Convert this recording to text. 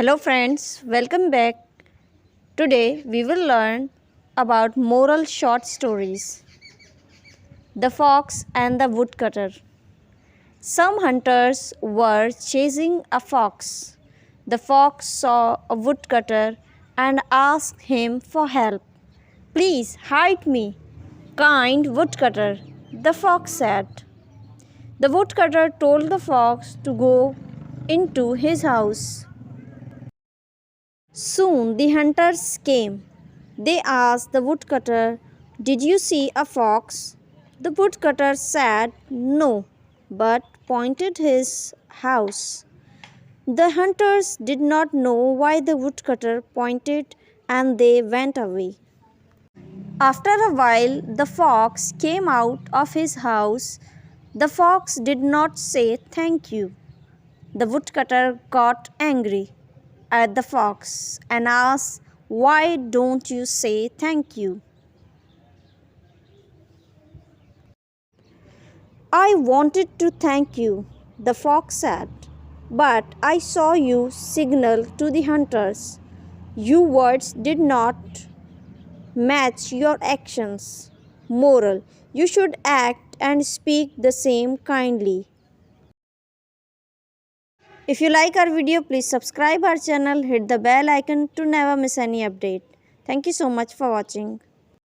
Hello friends, welcome back. Today we will learn about moral short stories. The Fox and the Woodcutter. Some hunters were chasing a fox. The fox saw a woodcutter and asked him for help. Please hide me, kind woodcutter, the fox said. The woodcutter told the fox to go into his house. Soon the hunters came. They asked the woodcutter, "Did you see a fox?" The woodcutter said no, but pointed his house. The hunters did not know why the woodcutter pointed and they went away. After a while, the fox came out of his house. The fox did not say thank you. The woodcutter got angry at the fox and asked, "Why don't you say thank you?" "I wanted to thank you," the fox said, "but I saw you signal to the hunters. Your words did not match your actions. Moral: you should act and speak the same kindly." If you like our video, please subscribe our channel, hit the bell icon to never miss any update. Thank you so much for watching.